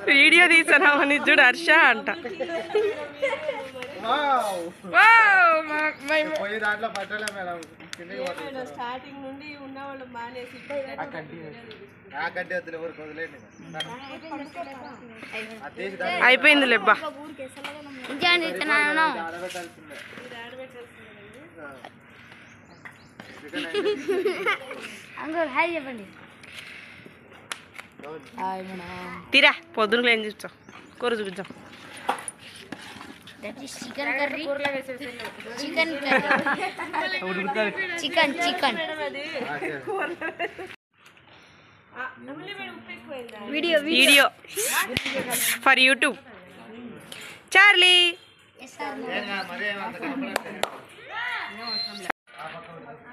Video తీసానామని చూడు హర్ష అంట. Starting నుండి ఉన్న వాళ్ళు మానేసి అయిపోయింది లేబ్బా. తీరా పొద్దున ఏం చూస్తాం, కూర చూపించాం. Chicken curry, chicken chicken chicken video video for YouTube. Charlie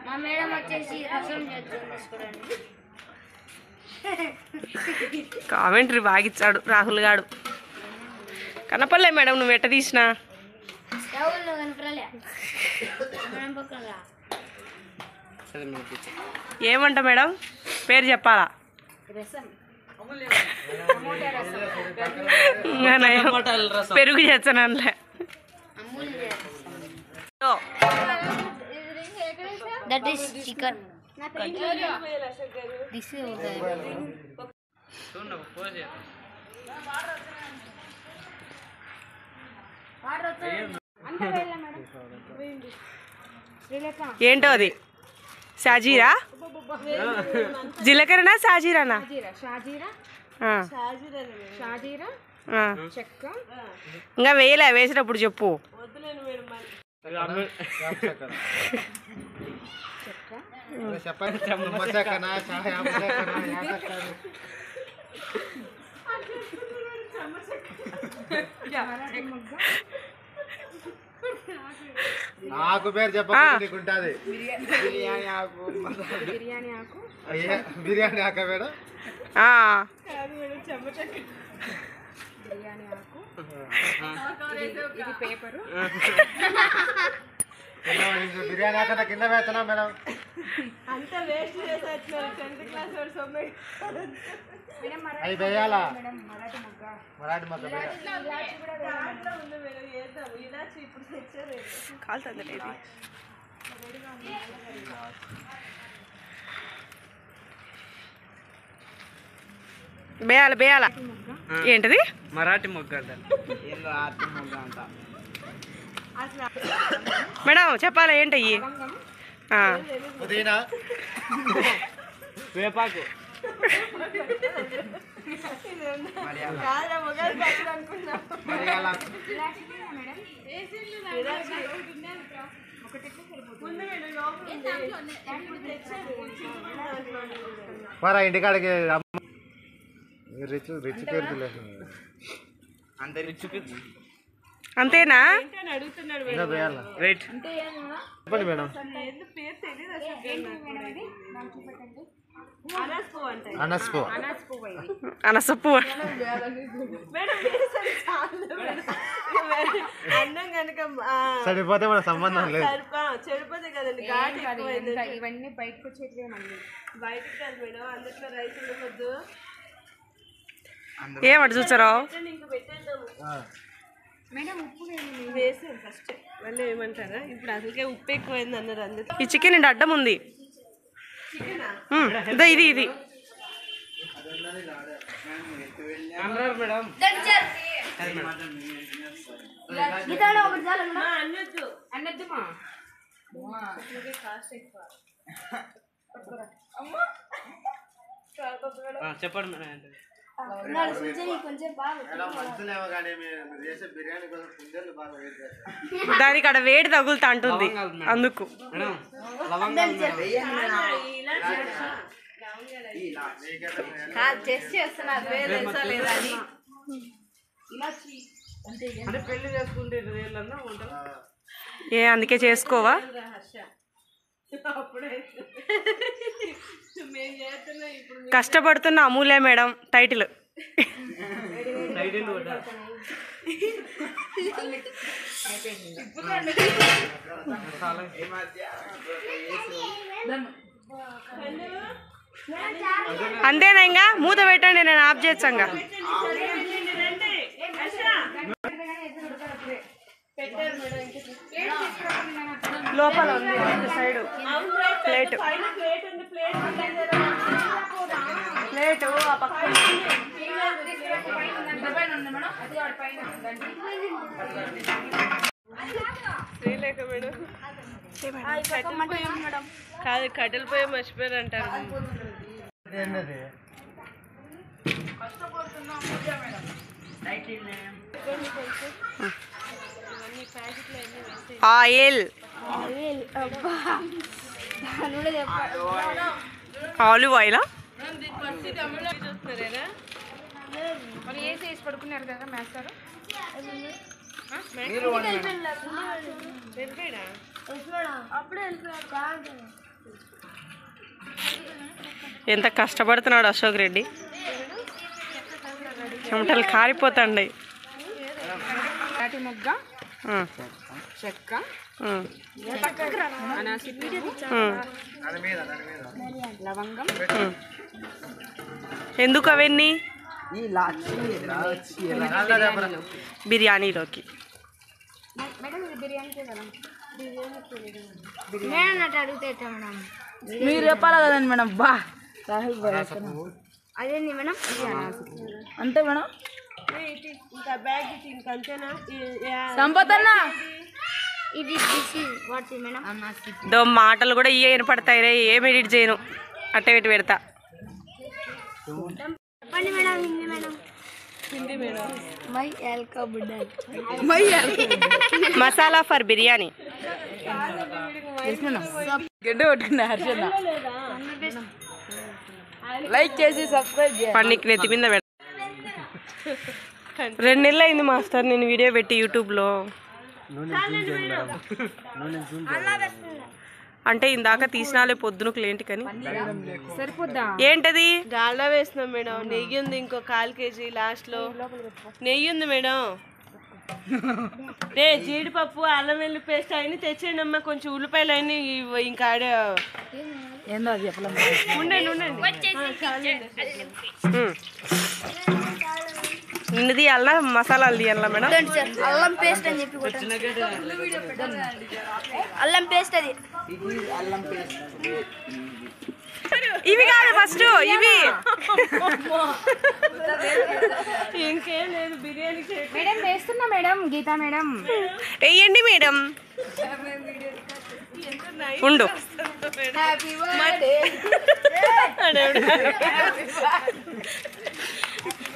మా మేడం వచ్చేసి రసం చేసుకోవడానికి కామెంటరీ బాగిచ్చాడు రాహుల్ గాడు. కనపడలే మేడం నువ్వు ఎట్ట తీసినా. ఏమంట మేడం పేరు చెప్పాలా? పెరుగు చేస్తానులే. That is chicken. దిస్ ఏంటో అది? షాజీరా, జీలకర్రనా షాజీరానా? ఇంకా వేయలే, వేసినప్పుడు చెప్పు. నాకు పేరు చెప్పకుంటుంది. బిర్యానీ ఆకు, బిర్యానీ ఆక మేడం. బిర్యానీ ఆక కింద వేస్తున్నా మేడం. అంత వేస్ట్ చేసేస్తున్నారు 10th క్లాస్ వాడు సొమ్మె. అవి వేయాలా? మరాఠీ మొగ్గ దాంట్లో ఉంది మేడం, వేద్దాం. ఇలాచి ఇప్పుడు తెచ్చారు కాలుతుంది. బేయాల బేయాల. ఏంటది? మరాఠీ మొగ్గ మేడం చెప్పాలా ఏంటయ్యి? పుదీనా, వేపాకు, మరా ఇంటికాడికి రిచ్ రిచ్ పేరు అంత రిచ్ అంతేనా? రైట్ చెప్పండి మేడం. అనస్పు అనసప్పు. అన్నం కనుక సరిపోతే మన సంబంధం లేదు. చెడిపోతే కదండి, ఘాటు ఎక్కువైంది. ఇవన్నీ బయటకు వచ్చేట్లే, మళ్ళీ బయటకు కాదు మేడం. అందులో రైస్ ఉండవద్దు. ఏమంట చూసారా ఇంక పెట్టేద్దాము మేడం. ఉప్పు వేసాం ఫస్ట్, మళ్ళీ ఏమంటారా? ఇప్పుడు అసలుకే ఉప్పు ఎక్కువైంది అన్నారు అందుకు. ఈ చికెన్ ఇంటి అడ్డం ఉంది. ఇదో ఇది ఇది చెప్పండి మేడం. దానికి అక్కడ వేడి తగులుతా అంటుంది అందుకు. ఏ అందుకే చేసుకోవా? కష్టపడుతున్న అమూల్య మేడం టైటిల్. అంతేనా ఇంకా మూత పెట్టండి, నేను ఆఫ్ చేస్తాగా. లోపల ఉంది సైడ్ ప్లేట్ ఆ పక్క శ్రీలేఖ మేడం కాదు, కట్టెలు పోయి మర్చిపోయారు అంటారు. Oil, olive ఆయిలా? చూస్తున్నారేనా పడుకున్నారు కదా మేస్తారు. ఎంత కష్టపడుతున్నాడు అశోక్ రెడ్డి, చెమటలు కారిపోతాండి. మొగ్గ, చెక్క, లవంగం. ఎందుకు అవన్నీ? బిర్యానీలోకి. మీరు చెప్పాలి కదండి మేడం. బా అదేంది మేడం? అంతే మేడం. ఇంకా బ్యాగ్ ఇంకంతేనా? సంపదన్నా ఇది వాటి మేడం. దో మాటలు కూడా ఇవే వినపడతాయి రే, ఏం ఎడిట్ చేయను, అట్టే పెట్టి పెడతా. చెప్పండి మేడం. హిందీ మేడం. మై ఎల్కా బుడ్డల్, మసాలా ఫర్ బిర్యానీ. గడ్డ కొట్టుకున్నా హర్షన్న. లైక్ చేసి సబ్స్క్రైబ్ చేయండి. పన్నీకి నెత్తి మీద పెడతా. 2 నెలలు అయింది మాస్టర్ నేను వీడియో పెట్టి యూట్యూబ్లో. అంటే ఇందాక తీసినాలే పొద్దునకు లేంటి కానీ సరిపోద్దా? ఏంటది? గాల్లో వేసినాం మేడం. నెయ్యి ఉంది, ఇంకో 1/4 kg లాస్ట్లో నెయ్యి ఉంది మేడం. రే జీడిపప్పు, అల్లం వెల్లుల్లి పేస్ట్ అయినా తెచ్చేయండి అమ్మా, కొంచెం ఉల్లిపాయలు అయినా ఇంకా ఆడే ఏందో అది చెప్పలేము. ఉండండి. నిన్నది అల్లా మసాలాలు తీయాలా మేడం? అల్లం పేస్ట్ అని చెప్పి అల్లం పేస్ట్ అది. ఇవి కాదు ఫస్ట్ ఇవి. ఇంకేం లేదు బిర్యానీ మేడం వేస్తున్నా మేడం. గీతా మేడం వేయండి మేడం. ఉండు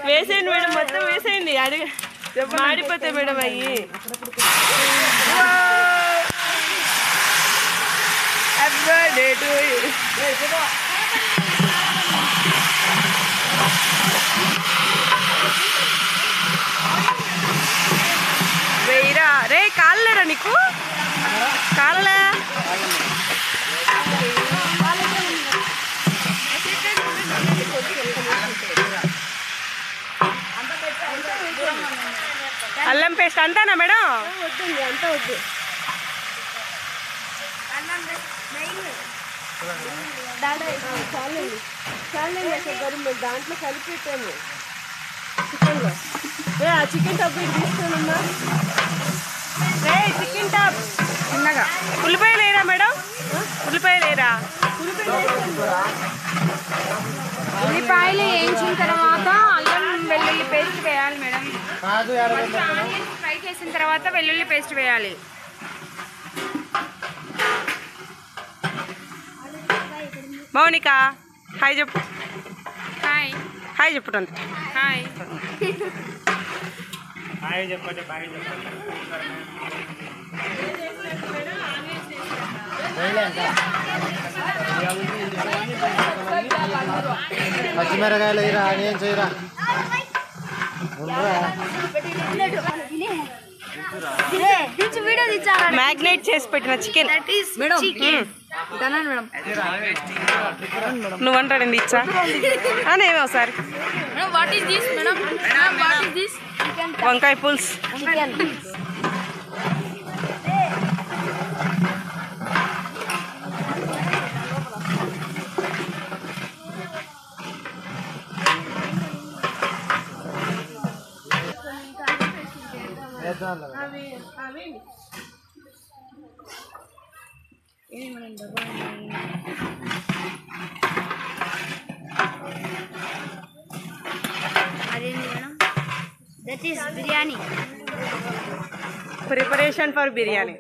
వేసేయండి మేడం, మొత్తం వేసేయండి. అడిగి మాడిపోతాయి మేడం అయ్యి. వెయ్యరా రే, కాళ్ళరా నీకు? కాళ్ళ అల్లం పేస్ట్ అంతానా మేడం? వద్దండి, అంతా వద్దు. చాలండి దాంట్లో కలిపి పెట్టాను చికెన్లో. ఆ చికెన్ టప్ తీసుకోనమ్మా. చికెన్ టాప్ చిన్నగా. ఉల్లిపాయలు లేరా మేడం? ఉల్లిపాయలు లేరా? ఉల్లిపాయలు వేయించిన తర్వాత అల్లం వెల్లుల్లి పేస్ట్ వేయాలి మేడం. ఫ్రై చేసిన తర్వాత వెల్లుల్లి పేస్ట్ వేయాలి. మౌనిక హాయ్ చెప్పు. హాయ్ హాయ్ చెప్పండి. హాయ్. పచ్చిమిరకాయలు వేయరా, ఆనియన్స్ చేయరా. మ్యాగ్నేట్ చేసి పెట్టిన చికెన్ నువ్వు అంటాడండి ఇచ్చా అని ఏమో ఒకసారి. వంకాయ పులుసు. అవి అవి అదేంటి madam? That is biryani. Preparation for biryani.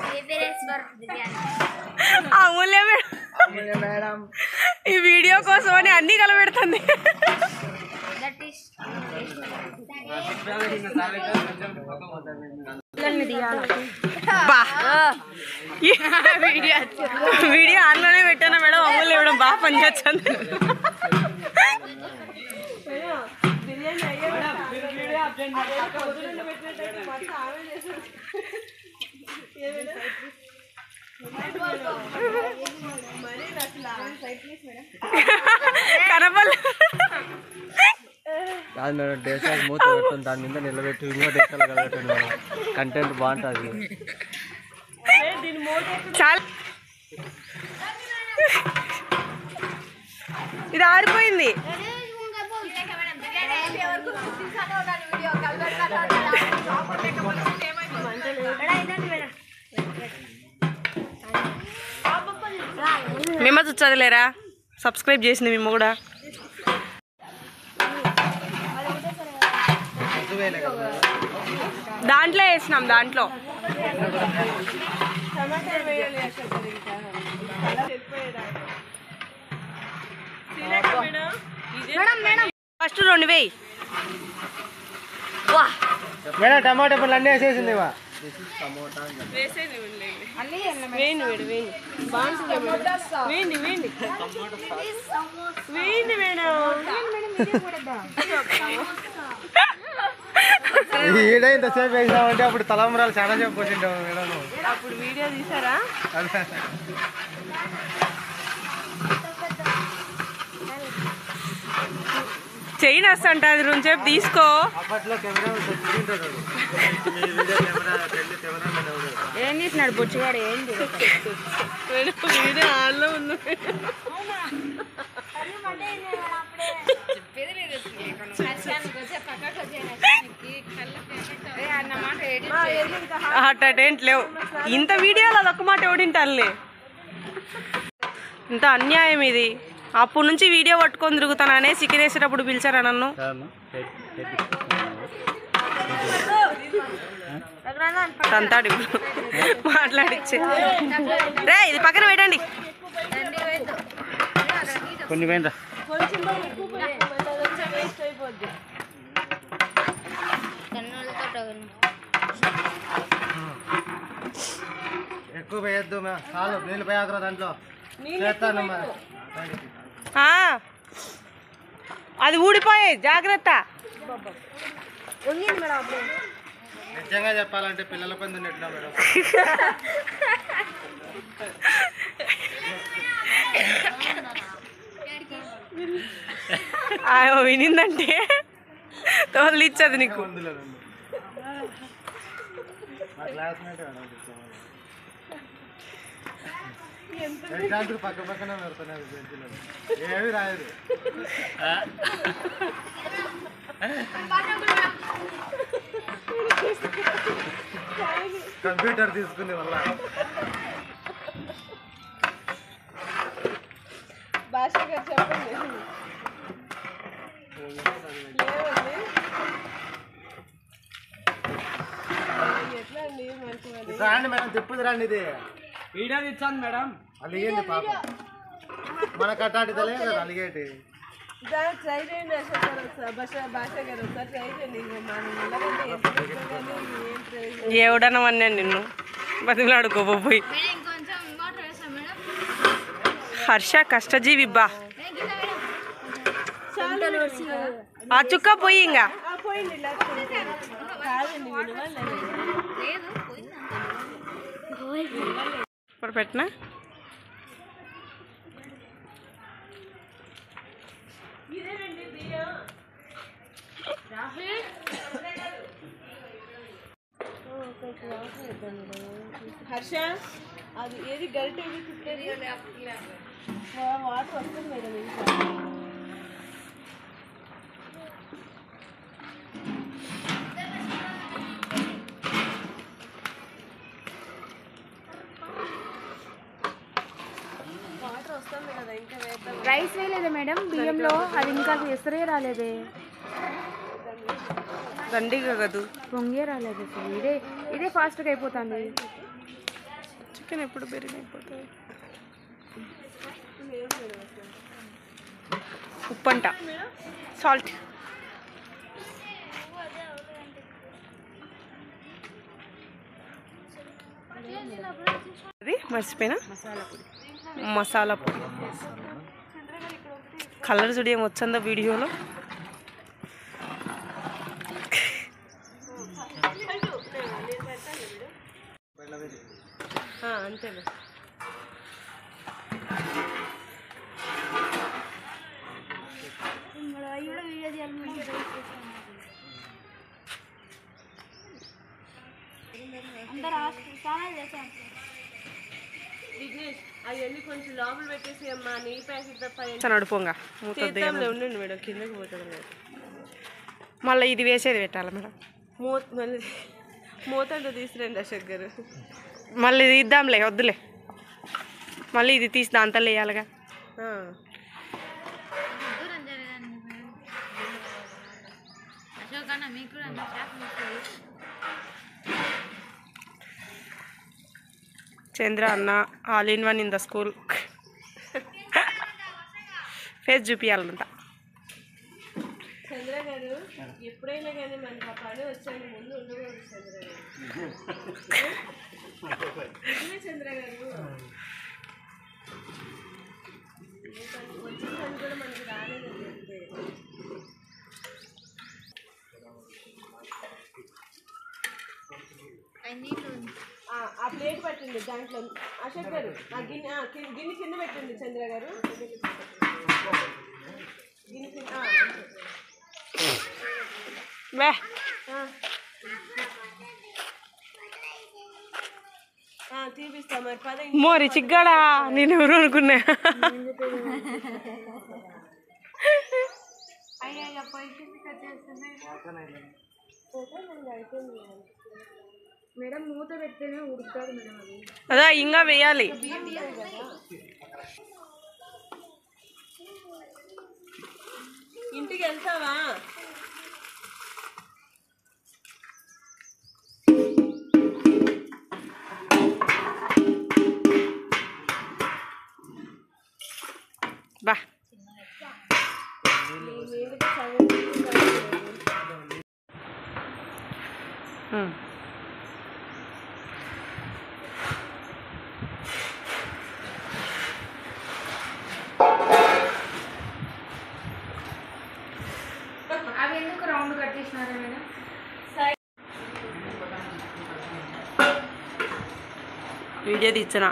Preparation for biryani. Amulya madam ఈ వీడియో కోసం అని అన్ని కలబెడుతుంది. దట్ ఈస్ వీడియో ఆన్లోనే పెట్టాను మేడం. అమూల్య మేడం బాగా పనిచేస్తుంది. కనపల్ కాదు మేడం, డేసా మూత పెడుతుంది, దాని మీద నిలబెట్టి ఇంకో డేసాలు కలబెట్టండి మేడం. కంటెంట్ బాగుంటుంది. చాలా ఇది ఆరిపోయింది. మేము చదిలేరా సబ్స్క్రైబ్ చేసింది మేము కూడా. దాంట్లో వేసినాం. దాంట్లో ఫస్ట్ 2 వేయి. మేడం టమాటా పళ్ళు అన్నీ వేసేసింది. ఈడ ఇంతసేపు వేసామంటే అప్పుడు తలంబరాలు చాలా సేపు పోసింటాము మేడం. అప్పుడు వీడియో తీసారా? చైన్ వస్తంట అది 2 సేపు తీసుకో. అప్పట్లో కెమెరా ఏం తీసినాడు బొచ్చుగాడు? ఏంటి వీడియో ఆన్లో ఉంది. అటేంటి లేవు. ఇంత వీడియోలో అదొక్క మాట ఓడింటానులే. ఇంత అన్యాయం ఇది. అప్పటి నుంచి వీడియో పట్టుకొని తిరుగుతాననే చికెన్ వేసేటప్పుడు పిలిచారా నన్ను? తంతాడు మాట్లాడిచ్చే. రే ఇది పక్కన పెట్టండి. కొన్ని పోయిందా? ఎక్కువ వేయద్దు, చాలు నీళ్ళు పోయాక దాంట్లో చేస్తాను. అది ఊడిపోయే జాగ్రత్త. నిజంగా చెప్పాలంటే పిల్లల పని నెట్లా మేడం. వినిందంటే తోలిచ్చదు నీకు. పక్క పక్కన పెడుతున్నారు, ఏమి రాయదు. కంప్యూటర్ తీసుకునే వల్ల భాష గారు చెప్పండి. ఎట్లా అండి రండి మేడం, తిప్పుది రండి. ఇది వీడియో ఇచ్చాను మేడం. అలిగేంది పాప, మన కట్టాటిదలే కదా అలిగేటి. ట్రై చేయండి భాష గారు ఒకసారి ట్రై చేయండి. ఎవడన్నా అన్నాను నిన్ను బతిలాడుకోబోయి. హర్ష కష్టజీవి బా. ఆ చుక్క పోయి ఇంకా పెట్టినా హర్ష అది ఏది గరిట వాటర్ వస్తుంది మేడం. ఇంకా రైస్ వేయలేదా మేడం బియ్యంలో? అది ఇంకా ఎసరే రాలేదే, దండిగా కదూ, పొంగే రాలేదు అసలు. ఇదే ఫాస్ట్గా అయిపోతుంది. చికెన్ ఎప్పుడు బిర్యానీ అయిపోతుంది. ఉప్పు అంట, సాల్ట్. అది మర్చిపోయినా, మసాలా పొడి. కలర్ చూడు ఏం వచ్చిందో వీడియోలో. అంతేలే. అవన్నీ కొంచెం లోపల పెట్టేసి అమ్మా, నెయ్యి ప్యాకెట్ తప్ప నడుపోంగా ఉండండి మేడం, కిందకి పోతుంది. మళ్ళీ ఇది వేసేది పెట్టాలి మేడం. మళ్ళీ మూతంతా తీసుకురండి అశోక్ గారు. మళ్ళీ ఇది ఇద్దాంలే, వద్దులే, మళ్ళీ ఇది తీసి దాంతో వేయాలిగా. చంద్ర అన్న all in one in the school. Face చూపించాలంట. చంద్ర గారు ఎప్పుడైనా కానీ మనకు ఆ పని వచ్చాను ముందు ఉండకూడదు చంద్ర గారు. చంద్ర గారు వచ్చిన పని కూడా మనకు రాలేదని చెప్తే ఆ ప్లేట్ పెట్టండి దాంట్లో. అశోక్ గారు ఆ గిన్నె కింద పెట్టండి చంద్ర గారు. గిన్నె కింద తీపిస్తా మరి. మోరి చిగ్గాడా, నేను ఎవరు అనుకున్నా. మేడం మూత పెడితేనే ఉడుకుతుంది మేడం. అది అదా ఇంకా వేయాలి. ఇంటికి వెళ్తావా? బా అవి ఎందుకు రౌండ్ కట్టేసినారా మేడం? వీడియో తీసిన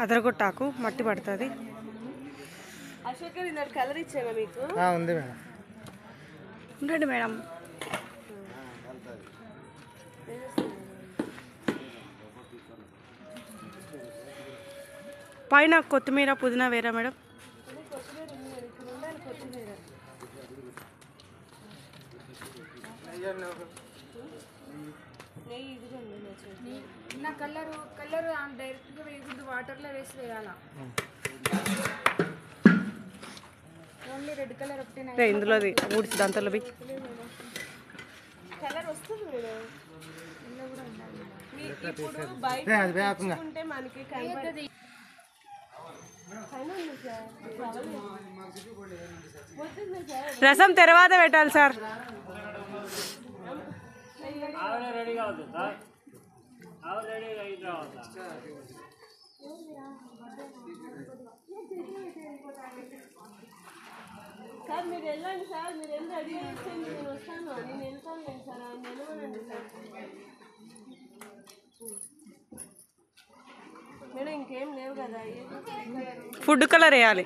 అదరగొట్టాకు మట్టి పడుతుంది. అశోక్ గారు ఇందాక కలర్ ఇచ్చానా మీకు? ఉంది మేడం. ఉండండి మేడం. పైన కొత్తిమీర పుదీనా వేరా మేడం? నా కలర్ డైరెక్ట్గా వేయకూడదు, వాటర్లో వేసి వేయాలా? ఓన్లీ రెడ్ కలర్ ఒకటే ఇందులో ఊడ్చి దాంతో కలర్ వస్తుంది మేడం. ఇప్పుడు బయట ఉంటే మనకి కనబడదు. రసం తర్వాత పెట్టాలి సార్. సార్ మీరు వెళ్ళండి సార్, మీరు వెళ్ళి రెడీ చేసేయండి, నేను వస్తాను. నేను వెళ్తాను సార్, ఆయన నిలవనండి సార్. మేడం ఇంకేం లేవు కదా. ఫుడ్ కలర్ వేయాలి.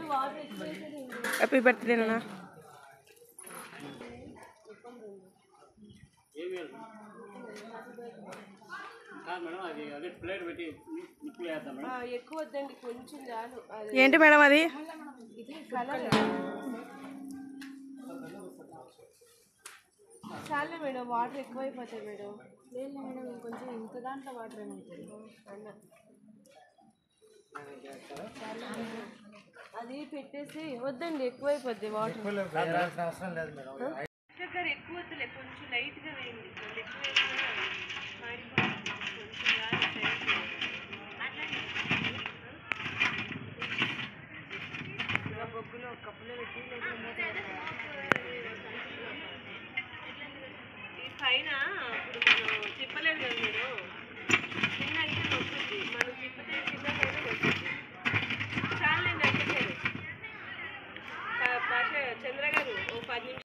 హ్యాపీ బర్త్డే నాన్న. ఎక్కువ వద్దండి, కొంచెం చాలు. అది ఏంటి మేడం అది? కలర్ చాలే మేడం, వాటర్ ఎక్కువైపోతాయి మేడం. లేదు మేడం ఇంకొంచెం ఇంత దాంట్లో వాటర్ ఏమవుతుంది అన్న అది పెట్టేసి వద్దండి, ఎక్కువైపోద్ది వాటర్. చక్కెర ఎక్కువ వద్దులే, కొంచెం లైట్గా వేయండి. ఎక్కువ వేసినా మాడిపోతుంది. కొంచెం కాదు సైజు. ఇలా బొగ్గులో ఒక కప్పులో పెట్టి ఈ పైన ఇప్పుడు మనం తిప్పలేదు కదా మీరు, చిన్న అయితే నొప్పుద్ది. మనం తిప్పితే చిన్నకైనా నొప్పుద్ది. చాలండి అంటే చంద్ర గారు ఓ 10 నిమిషాలు